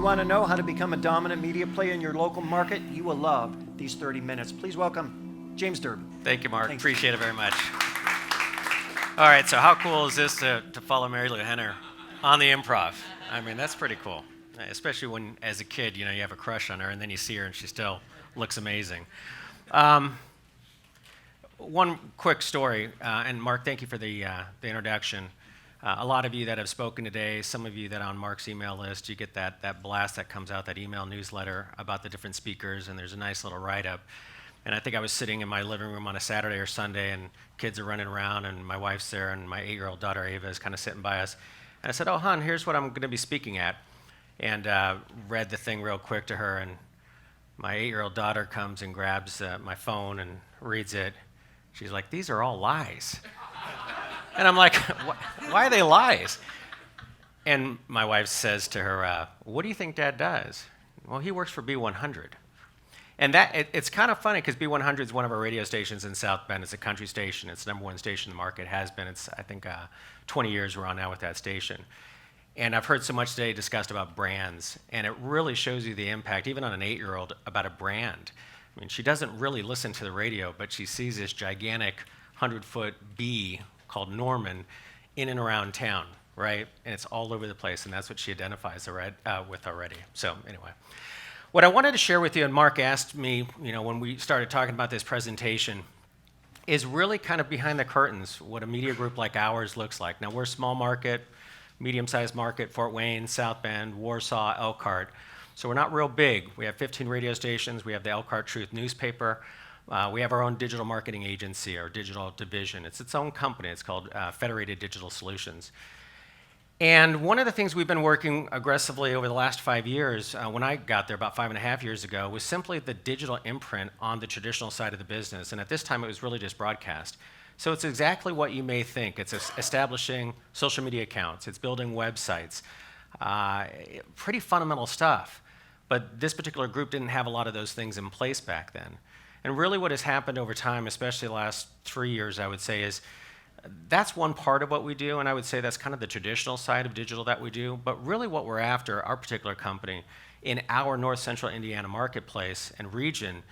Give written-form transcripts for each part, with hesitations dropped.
want to know how to become a dominant media player in your local market, you will love these 30 minutes. Please welcome James Durbin. Thank you, Mark. Thanks. Appreciate it very much. All right, so how cool is this to follow Mary Lou Henner on the improv? I mean, that's pretty cool, especially when, as a kid, you have a crush on her, and then you see her, and she still looks amazing. One quick story, and Mark, thank you for the introduction. A lot of you that have spoken today, some of you that are on Mark's email list, you get that blast that comes out, that email newsletter about the different speakers, and there's a nice little write-up. And I think I was sitting in my living room on a Saturday or Sunday, and kids are running around, and my wife's there, and my 8-year-old daughter, Ava, is kind of sitting by us. And I said, "Oh, hon, here's what I'm going to be speaking at." And read the thing real quick to her, and my 8-year-old daughter comes and grabs my phone and reads it. She's like, "These are all lies." And I'm like, "Why are they lies?" And my wife says to her, "What do you think Dad does?" "Well, he works for B100. And it's kind of funny because B100 is one of our radio stations in South Bend. It's a country station. It's the #1 station in the market. Has been. It's, I think, 20 years we're on now with that station. And I've heard so much today discussed about brands, and it really shows you the impact, even on an 8-year-old, about a brand. I mean, she doesn't really listen to the radio, but she sees this gigantic 100-foot bee called Norman in and around town, right? And it's all over the place, and that's what she identifies with already. So anyway, what I wanted to share with you, and Mark asked me, when we started talking about this presentation, is really kind of behind the curtains what a media group like ours looks like. Now, we're a small market, medium-sized market, Fort Wayne, South Bend, Warsaw, Elkhart. So we're not real big. We have 15 radio stations. We have the Elkhart Truth newspaper. We have our own digital marketing agency, our digital division. It's its own company. It's called Federated Digital Solutions. And one of the things we've been working aggressively over the last 5 years, when I got there about 5.5 years ago, was simply the digital imprint on the traditional side of the business. And at this time, it was really just broadcast. So it's exactly what you may think. It's establishing social media accounts. It's building websites. Pretty fundamental stuff. But this particular group didn't have a lot of those things in place back then. And really what has happened over time, especially the last 3 years, I would say, is that's one part of what we do, and I would say that's kind of the traditional side of digital that we do. But really what we're after, our particular company, in our North Central Indiana marketplace and region,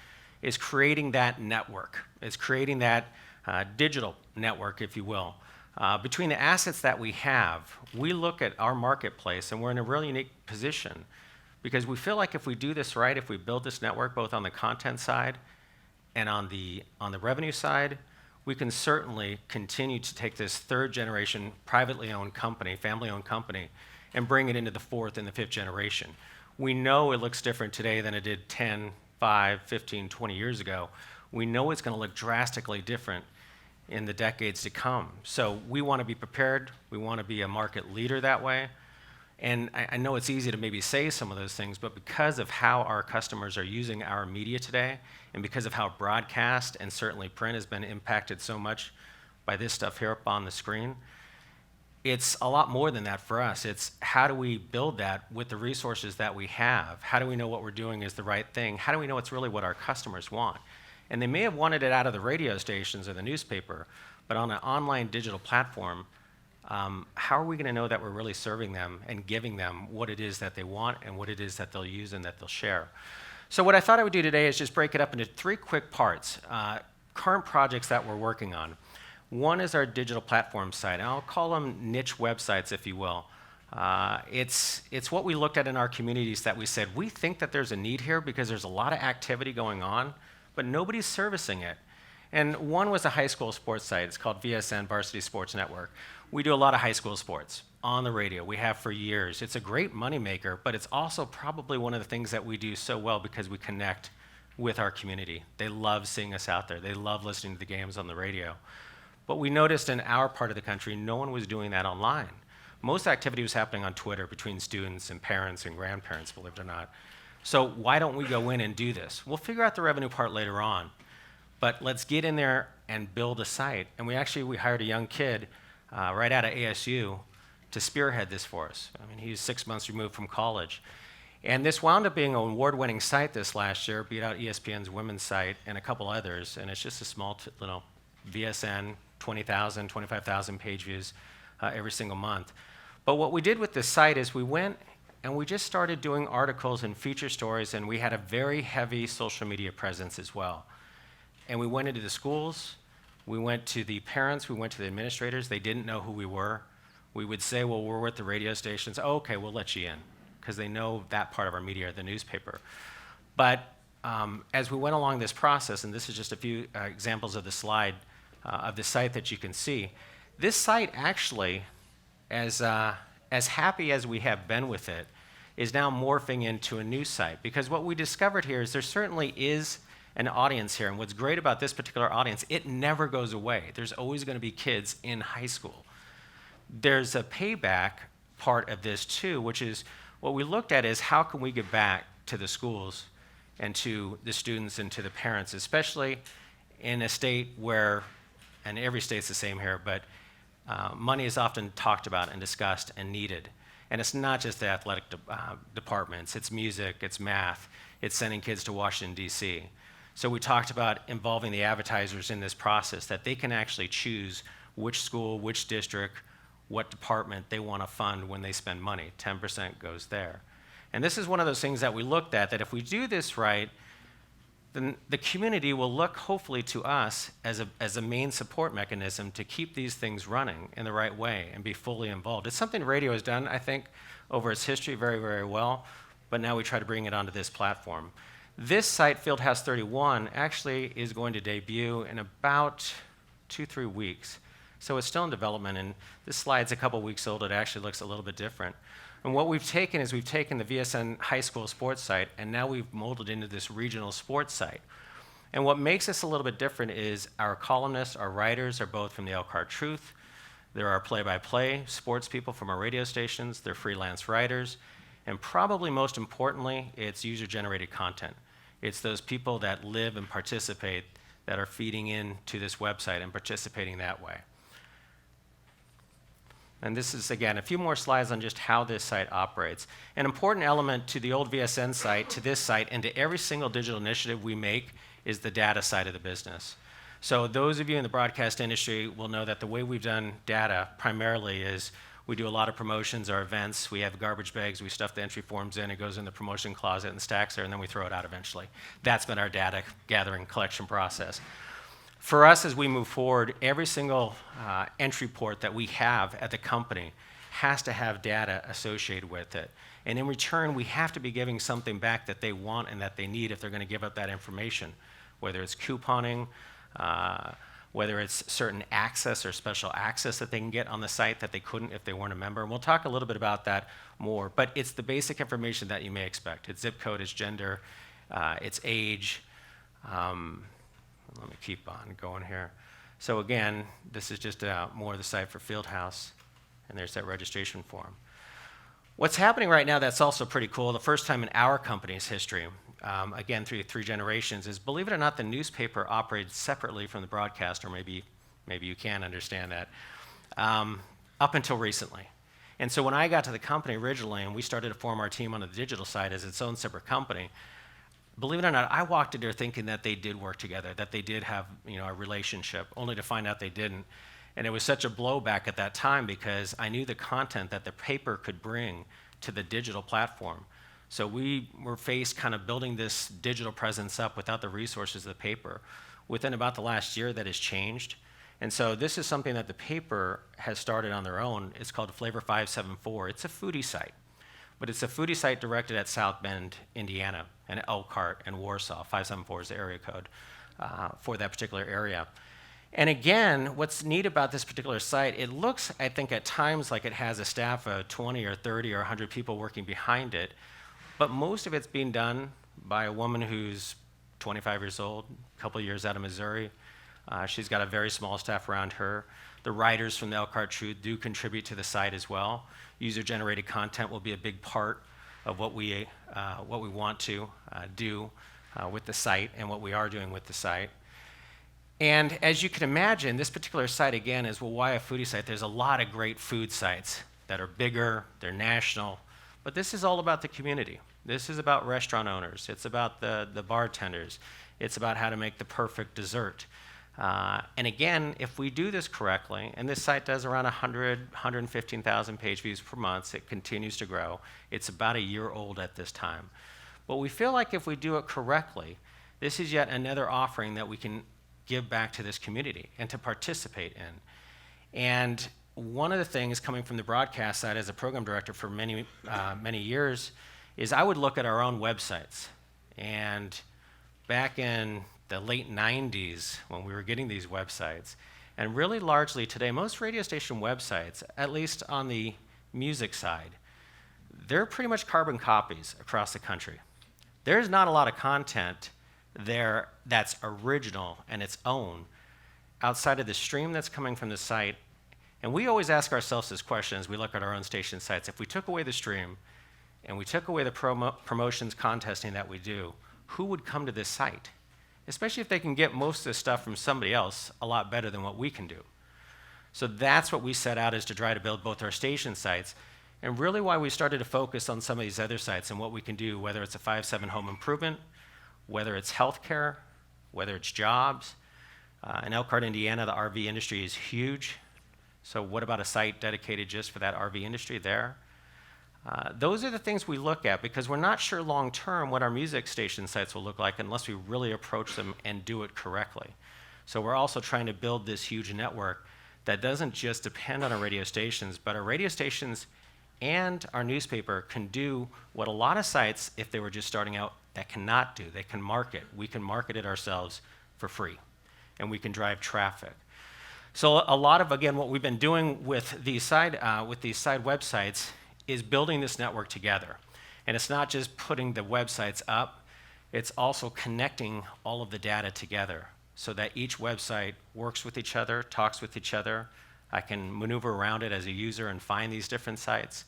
is creating that network. It's creating that digital network, if you will. Between the assets that we have, we look at our marketplace, and we're in a really unique position because we feel like if we do this right, if we build this network both on the content side and on the revenue side, we can certainly continue to take this third generation privately owned company, family owned company, and bring it into the fourth and the fifth generation. We know it looks different today than it did 10, 5, 15, 20 years ago. We know it's going to look drastically different in the decades to come. So we want to be prepared. We want to be a market leader that way. And I know it's easy to maybe say some of those things, but because of how our customers are using our media today, and because of how broadcast and certainly print has been impacted so much by this stuff here up on the screen, it's a lot more than that for us. It's how do we build that with the resources that we have? How do we know what we're doing is the right thing? How do we know it's really what our customers want? And they may have wanted it out of the radio stations or the newspaper, but on an online digital platform, how are we going to know that we're really serving them and giving them what it is that they want and what it is that they'll use and that they'll share? So what I thought I would do today is just break it up into 3 quick parts, current projects that we're working on. One is our digital platform side, and I'll call them niche websites, if you will. It's what we looked at in our communities that we said, we think that there's a need here because there's a lot of activity going on, but nobody's servicing it. And one was a high school sports site. It's called VSN, Varsity Sports Network. We do a lot of high school sports on the radio. We have for years. It's a great moneymaker, but it's also probably one of the things that we do so well because we connect with our community. They love seeing us out there. They love listening to the games on the radio. But we noticed in our part of the country, no one was doing that online. Most activity was happening on Twitter between students and parents and grandparents, believe it or not. So why don't we go in and do this? We'll figure out the revenue part later on. But let's get in there and build a site. And we hired a young kid right out of ASU to spearhead this for us. I mean, he's 6 months removed from college. And this wound up being an award-winning site this last year, beat out ESPN's women's site and a couple others. And it's just a small little VSN, 20,000, 25,000 page views every single month. But what we did with this site is we went and we just started doing articles and feature stories, and we had a very heavy social media presence as well. And we went into the schools, we went to the parents, we went to the administrators. They didn't know who we were. We would say, well, we're with the radio stations. Oh, okay, we'll let you in, because they know that part of our media, the newspaper. But as we went along this process, and this is just a few examples of the slide of the site that you can see, this site actually, as happy as we have been with it, is now morphing into a news site. Because what we discovered here is there certainly is an audience here. And what's great about this particular audience, it never goes away. There's always going to be kids in high school. There's a payback part of this too, which is what we looked at is how can we get back to the schools and to the students and to the parents, especially in a state where, and every state's the same here, but money is often talked about and discussed and needed. And it's not just the athletic departments, it's music, it's math, it's sending kids to Washington, D.C. So we talked about involving the advertisers in this process, that they can actually choose which school, which district, what department they want to fund when they spend money. 10% goes there. And this is one of those things that we looked at, that if we do this right, then the community will look hopefully to us as a main support mechanism to keep these things running in the right way and be fully involved. It's something radio has done, I think, over its history very, very well, but now we try to bring it onto this platform. This site, Fieldhouse 31, actually is going to debut in about 2-3 weeks. So it's still in development, and this slide's a couple weeks old. It actually looks a little bit different. And what we've taken is we've taken the VSN high school sports site, and now we've molded into this regional sports site. And what makes us a little bit different is our columnists, our writers are both from the Elkhart Truth. There are play-by-play sports people from our radio stations. They're freelance writers. And probably most importantly, it's user-generated content. It's those people that live and participate that are feeding into this website and participating that way. And this is, again, a few more slides on just how this site operates. An important element to the old VSN site, to this site, and to every single digital initiative we make is the data side of the business. So those of you in the broadcast industry will know that the way we've done data primarily is we do a lot of promotions or events. We have garbage bags. We stuff the entry forms in. It goes in the promotion closet and stacks there, and then we throw it out eventually. That's been our data gathering collection process. For us, as we move forward, every single entry port that we have at the company has to have data associated with it. And in return, we have to be giving something back that they want and that they need if they're going to give up that information, whether it's couponing, whether it's certain access or special access that they can get on the site that they couldn't if they weren't a member. And we'll talk a little bit about that more, but it's the basic information that you may expect. It's zip code, it's gender, it's age. Let me keep on going here. So again, this is just more of the site for Fieldhouse, and there's that registration form. What's happening right now that's also pretty cool, the first time in our company's history, again, through 3 generations, is, believe it or not, the newspaper operated separately from the broadcast, or maybe you can understand that, up until recently. And so when I got to the company originally, and we started to form our team on the digital side as its own separate company, believe it or not, I walked in there thinking that they did work together, that they did have a relationship, only to find out they didn't. And it was such a blowback at that time because I knew the content that the paper could bring to the digital platform. So we were faced kind of building this digital presence up without the resources of the paper. Within about the last year, that has changed. And so this is something that the paper has started on their own. It's called Flavor 574. It's a foodie site, but it's a foodie site directed at South Bend, Indiana, and Elkhart and Warsaw. 574 is the area code for that particular area. And again, what's neat about this particular site, it looks, I think, at times like it has a staff of 20 or 30 or 100 people working behind it, but most of it's being done by a woman who's 25 years old, a couple years out of Missouri. She's got a very small staff around her. The writers from the Elkhart Truth do contribute to the site as well. User-generated content will be a big part of what we want to do with the site and what we are doing with the site. And as you can imagine, this particular site, again, is, well, why a foodie site? There's a lot of great food sites that are bigger, they're national, but this is all about the community. This is about restaurant owners. It's about the bartenders. It's about how to make the perfect dessert. And again, if we do this correctly, and this site does around 115,000 page views per month, it continues to grow. It's about a year old at this time. But we feel like if we do it correctly, this is yet another offering that we can give back to this community and to participate in. And one of the things coming from the broadcast side as a program director for many years is I would look at our own websites. And back in the late 90s when we were getting these websites, and really largely today, most radio station websites, at least on the music side, they're pretty much carbon copies across the country. There's not a lot of content there that's original and its own outside of the stream that's coming from the site. And we always ask ourselves this question as we look at our own station sites. If we took away the stream and we took away the promotions contesting that we do, who would come to this site? Especially if they can get most of this stuff from somebody else a lot better than what we can do. So that's what we set out, is to try to build both our station sites, and really why we started to focus on some of these other sites and what we can do, whether it's a 5/7 home improvement, whether it's healthcare, whether it's jobs. In Elkhart, Indiana, the RV industry is huge. So what about a site dedicated just for that RV industry there? Those are the things we look at, because we're not sure long term what our music station sites will look like unless we really approach them and do it correctly. So we're also trying to build this huge network that doesn't just depend on our radio stations, but our radio stations and our newspaper can do what a lot of sites, if they were just starting out, that cannot do. They can market. We can market it ourselves for free, and we can drive traffic. So a lot of, again, what we've been doing with these side websites is building this network together. And it's not just putting the websites up, it's also connecting all of the data together so that each website works with each other, talks with each other. I can maneuver around it as a user and find these different sites.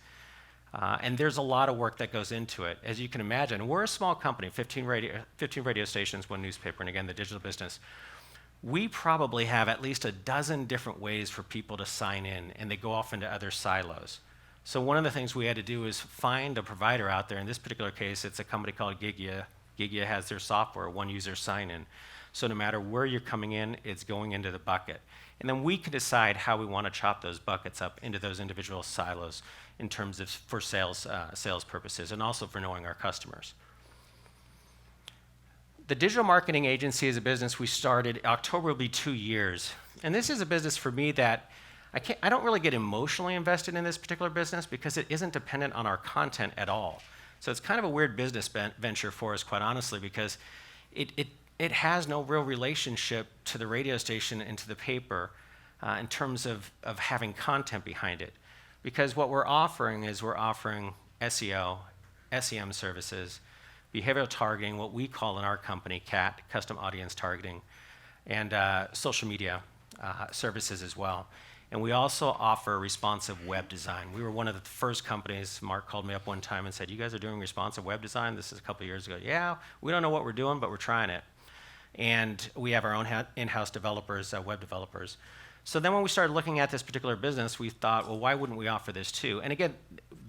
And there's a lot of work that goes into it. As you can imagine, we're a small company, 15 radio stations, one newspaper, and again, the digital business. We probably have at least a dozen different ways for people to sign in, and they go off into other silos. So one of the things we had to do is find a provider out there. In this particular case, it's a company called Gigia. Gigia has their software, one user sign-in. So no matter where you're coming in, it's going into the bucket. And then we can decide how we want to chop those buckets up into those individual silos in terms of for sales purposes, and also for knowing our customers. The digital marketing agency is a business we started. October will be 2 years. And this is a business for me that I don't really get emotionally invested in this particular business because it isn't dependent on our content at all. So it's kind of a weird business venture for us, quite honestly, because it has no real relationship to the radio station and to the paper in terms of having content behind it. Because what we're offering is SEO, SEM services, behavioral targeting, what we call in our company CAT, custom audience targeting, and social media services as well. And we also offer responsive web design. We were one of the first companies. Mark called me up one time and said, "You guys are doing responsive web design?" This is a couple of years ago. "Yeah, we don't know what we're doing, but we're trying it." And we have our own in-house developers, web developers. So then when we started looking at this particular business, we thought, well, why wouldn't we offer this too? And again,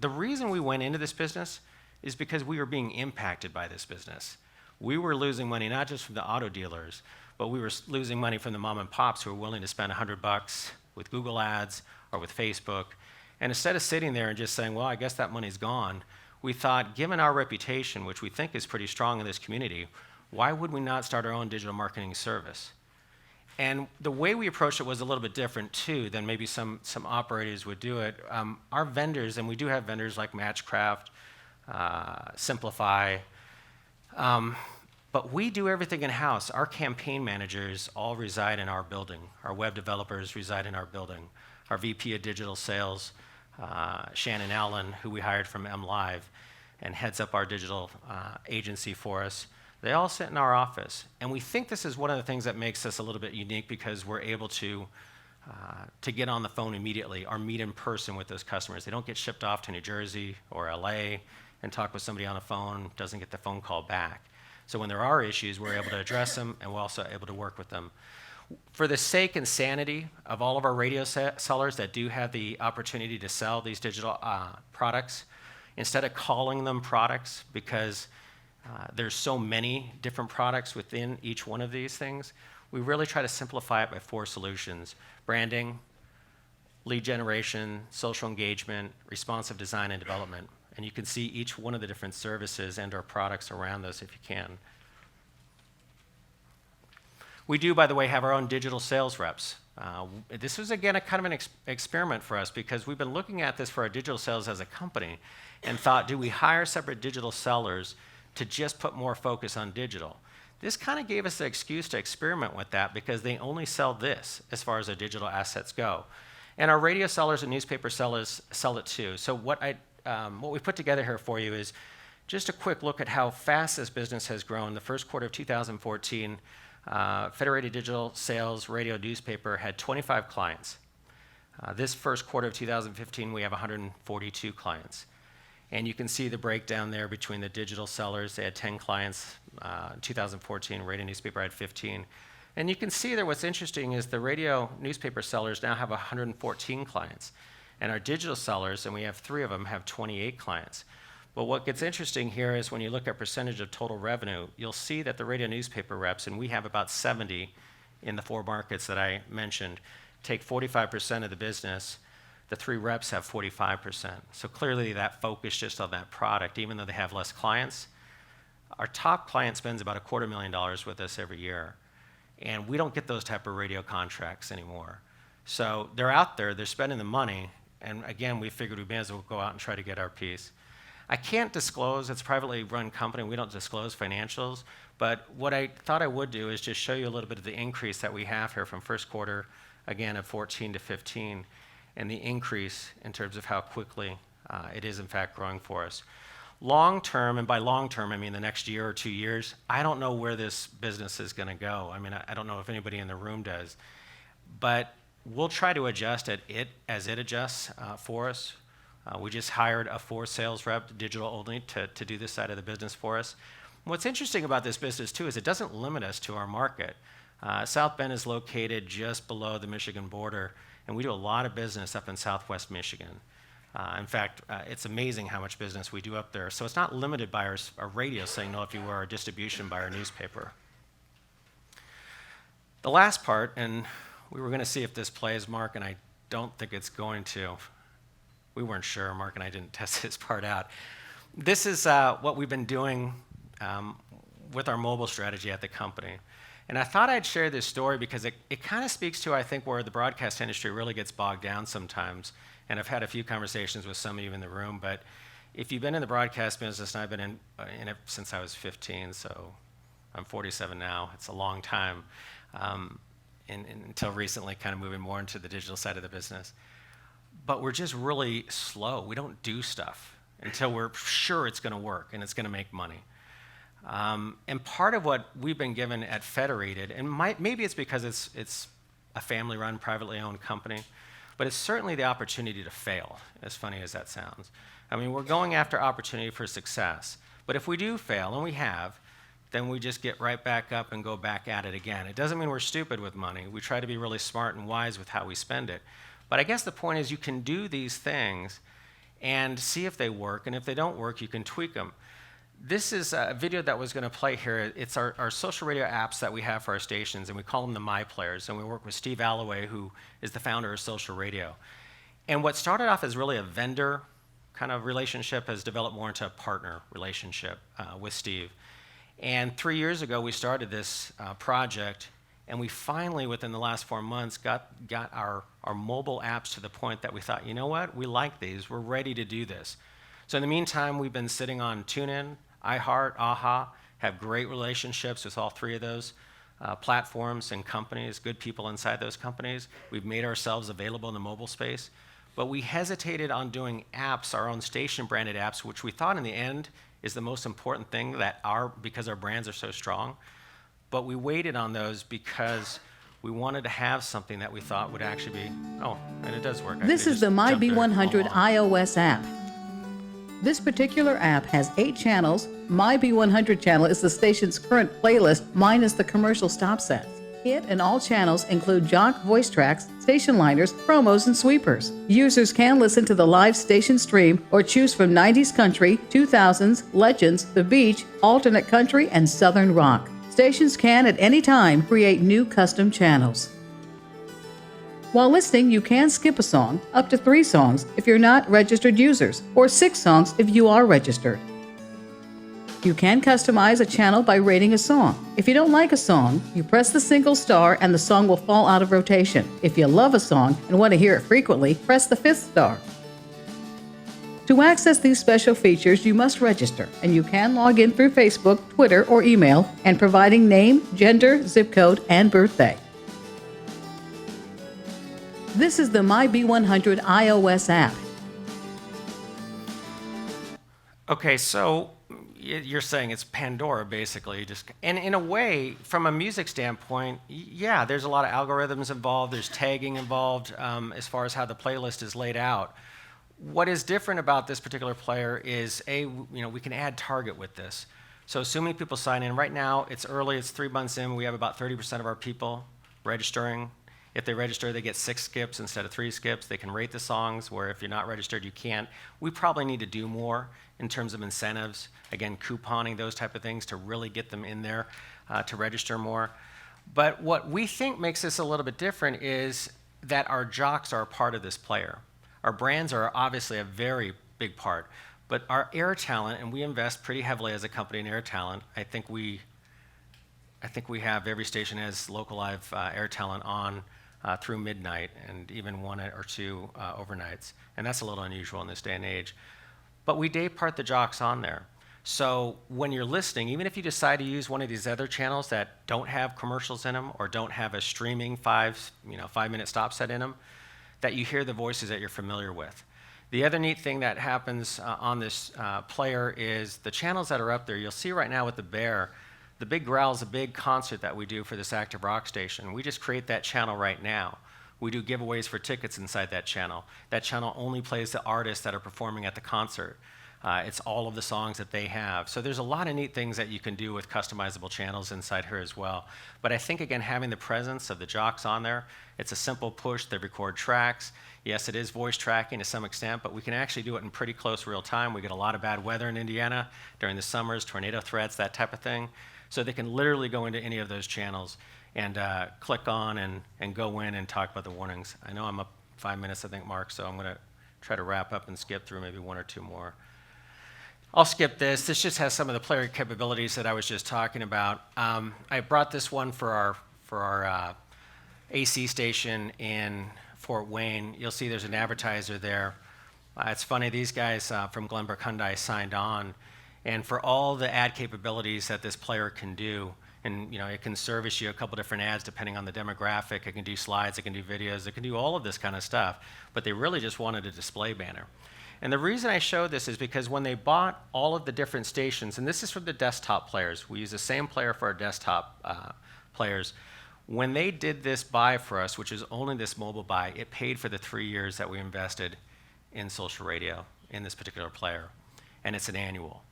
the reason we went into this business is because we were being impacted by this business. We were losing money not just from the auto dealers, but we were losing money from the mom and pops who were willing to spend $100 with Google ads or with Facebook. And instead of sitting there and just saying, well, I guess that money's gone, we thought, given our reputation, which we think is pretty strong in this community, why would we not start our own digital marketing service? And the way we approached it was a little bit different too than maybe some operators would do it. Our vendors, and we do have vendors like Matchcraft, Simplify, but we do everything in-house. Our campaign managers all reside in our building. Our web developers reside in our building. Our VP of digital sales, Shannon Allen, who we hired from MLive and heads up our digital agency for us, they all sit in our office. And we think this is one of the things that makes us a little bit unique because we're able to get on the phone immediately or meet in person with those customers. They don't get shipped off to New Jersey or LA and talk with somebody on the phone, doesn't get the phone call back. So when there are issues, we're able to address them, and we're also able to work with them. For the sake and sanity of all of our radio sellers that do have the opportunity to sell these digital products, instead of calling them products, because there's so many different products within each one of these things, we really try to simplify it by 4 solutions: branding, lead generation, social engagement, responsive design and development. And you can see each one of the different services and/or products around those if you can. We do, by the way, have our own digital sales reps. This was, again, a kind of an experiment for us, because we've been looking at this for our digital sales as a company and thought, do we hire separate digital sellers to just put more focus on digital? This kind of gave us an excuse to experiment with that, because they only sell this as far as their digital assets go. And our radio sellers and newspaper sellers sell it too. So what we put together here for you is just a quick look at how fast this business has grown. The first quarter of 2014, Federated Digital Sales Radio Newspaper had 25 clients. This first quarter of 2015, we have 142 clients. And you can see the breakdown there between the digital sellers. They had 10 clients. 2014, radio newspaper had 15. And you can see there what's interesting is the radio newspaper sellers now have 114 clients. And our digital sellers, and we have 3 of them, have 28 clients. But what gets interesting here is when you look at percentage of total revenue, you'll see that the radio newspaper reps, and we have about 70 in the 4 markets that I mentioned, take 45% of the business. The 3 reps have 45%. So clearly that focus just on that product, even though they have less clients. Our top client spends about $250,000 with us every year. And we don't get those type of radio contracts anymore. So they're out there, they're spending the money, and again, we figured we may as well go out and try to get our piece. I can't disclose, it's a privately run company, we don't disclose financials, but what I thought I would do is just show you a little bit of the increase that we have here from first quarter, again, of 14 to 15, and the increase in terms of how quickly it is in fact growing for us. Long term, and by long term I mean the next year or 2 years, I don't know where this business is going to go. I mean, I don't know if anybody in the room does, but we'll try to adjust it as it adjusts for us. We just hired a 4 sales rep, digital only, to do this side of the business for us. What's interesting about this business too is it doesn't limit us to our market. South Bend is located just below the Michigan border, and we do a lot of business up in Southwest Michigan. In fact, it's amazing how much business we do up there. So it's not limited by our radio signal, if you were, our distribution by our newspaper. The last part, and we were going to see if this plays, Mark, and I don't think it's going to. We weren't sure, Mark and I didn't test this part out. This is what we've been doing with our mobile strategy at the company. And I thought I'd share this story because it kind of speaks to, I think, where the broadcast industry really gets bogged down sometimes. And I've had a few conversations with some of you in the room, but if you've been in the broadcast business, and I've been in it since I was 15, so I'm 47 now, it's a long time, until recently kind of moving more into the digital side of the business. But we're just really slow. We don't do stuff until we're sure it's going to work and it's going to make money. And part of what we've been given at Federated, and maybe it's because it's a family-run, privately owned company, but it's certainly the opportunity to fail, as funny as that sounds. I mean, we're going after opportunity for success. But if we do fail, and we have, then we just get right back up and go back at it again. It doesn't mean we're stupid with money. We try to be really smart and wise with how we spend it. But I guess the point is you can do these things and see if they work, and if they don't work, you can tweak them. This is a video that was going to play here. It's our social radio apps that we have for our stations, and we call them the My Players, and we work with Steve Alloway, who is the founder of Social Radio. And what started off as really a vendor kind of relationship has developed more into a partner relationship with Steve. And 3 years ago, we started this project, and we finally, within the last 4 months, got our mobile apps to the point that we thought, you know what, we like these, we're ready to do this. So in the meantime, we've been sitting on TuneIn, iHeart, AHA, have great relationships with all 3 of those platforms and companies, good people inside those companies. We've made ourselves available in the mobile space. But we hesitated on doing apps, our own station-branded apps, which we thought in the end is the most important thing because our brands are so strong. But we waited on those because we wanted to have something that we thought would actually be, oh, and it does work. This is the My B100 iOS app. This particular app has 8 channels. My B100 channel is the station's current playlist minus the commercial stop sets. It and all channels include jock voice tracks, station liners, promos, and sweepers. Users can listen to the live station stream or choose from 90s country, 2000s, legends, the beach, alternate country, and southern rock. Stations can at any time create new custom channels. While listening, you can skip a song, up to 3 songs if you're not registered users, or 6 songs if you are registered. You can customize a channel by rating a song. If you don't like a song, you press the single star and the song will fall out of rotation. If you love a song and want to hear it frequently, press the 5th star. To access these special features, you must register, and you can log in through Facebook, Twitter, or email, and providing name, gender, zip code, and birthday. This is the MyB100 iOS app. Okay, so you're saying it's Pandora, basically. And in a way, from a music standpoint, yeah, there's a lot of algorithms involved. There's tagging involved as far as how the playlist is laid out. What is different about this particular player is, we can add target with this. So assuming people sign in, right now, it's early, it's 3 months in, we have about 30% of our people registering. If they register, they get 6 skips instead of 3 skips. They can rate the songs, where if you're not registered, you can't. We probably need to do more in terms of incentives, again, couponing, those type of things, to really get them in there to register more. But what we think makes this a little bit different is that our jocks are a part of this player. Our brands are obviously a very big part, but our air talent, and we invest pretty heavily as a company in air talent. I think we have every station has local live air talent on through midnight, and even 1 or 2 overnights. And that's a little unusual in this day and age. But we day part the jocks on there. So when you're listening, even if you decide to use one of these other channels that don't have commercials in them or don't have a streaming 5-minute stop set in them, that you hear the voices that you're familiar with. The other neat thing that happens on this player is the channels that are up there. You'll see right now with the Bear, the Big Growl is a big concert that we do for this active rock station. We just create that channel right now. We do giveaways for tickets inside that channel. That channel only plays the artists that are performing at the concert. It's all of the songs that they have. So there's a lot of neat things that you can do with customizable channels inside here as well. But I think, again, having the presence of the jocks on there, it's a simple push. They record tracks. Yes, it is voice tracking to some extent, but we can actually do it in pretty close real time. We get a lot of bad weather in Indiana during the summers, tornado threats, that type of thing. So they can literally go into any of those channels and click on and go in and talk about the warnings. I know I'm up 5 minutes, I think, Mark, so I'm going to try to wrap up and skip through maybe 1 or 2 more. I'll skip this. This just has some of the player capabilities that I was just talking about. I brought this one for our AC station in Fort Wayne. You'll see there's an advertiser there. It's funny, these guys from Glenbrook Hyundai signed on, and for all the ad capabilities that this player can do, and it can service you a couple different ads depending on the demographic. It can do slides, it can do videos, it can do all of this kind of stuff, but they really just wanted a display banner. And the reason I show this is because when they bought all of the different stations, and this is for the desktop players, we use the same player for our desktop players. When they did this buy for us, which is only this mobile buy, it paid for the 3 years that we invested in social radio in this particular player, and it's an annual.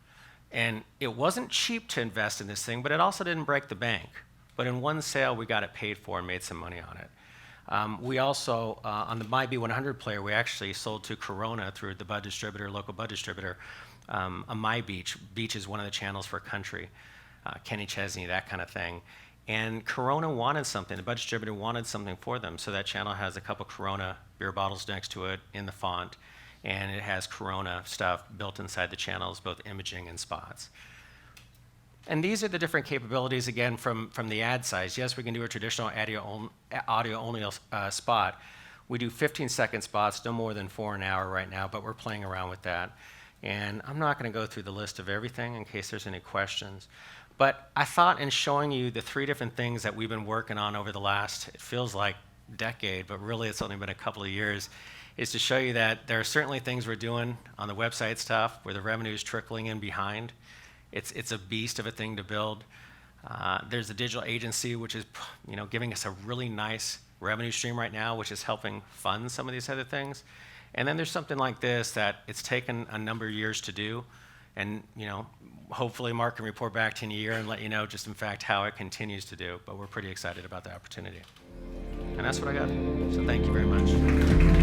And it wasn't cheap to invest in this thing, but it also didn't break the bank. But in one sale, we got it paid for and made some money on it. We also, on the MyB100 player, we actually sold to Corona through the Bud distributor, local Bud distributor, a My Beach. Beach is one of the channels for country, Kenny Chesney, that kind of thing. And Corona wanted something, the Bud distributor wanted something for them, so that channel has a couple Corona beer bottles next to it in the font, and it has Corona stuff built inside the channels, both imaging and spots. And these are the different capabilities, again, from the ad size. Yes, we can do a traditional audio-only spot. We do 15-second spots, no more than 4 an hour right now, but we're playing around with that. And I'm not going to go through the list of everything in case there's any questions. But I thought in showing you the 3 different things that we've been working on over the last, it feels like decade, but really it's only been a couple of years, is to show you that there are certainly things we're doing on the website stuff where the revenue is trickling in behind. It's a beast of a thing to build. There's a digital agency which is giving us a really nice revenue stream right now, which is helping fund some of these other things. And then there's something like this that it's taken a number of years to do. And hopefully Mark can report back to you in a year and let you know just in fact how it continues to do. But we're pretty excited about the opportunity. And that's what I got. So thank you very much.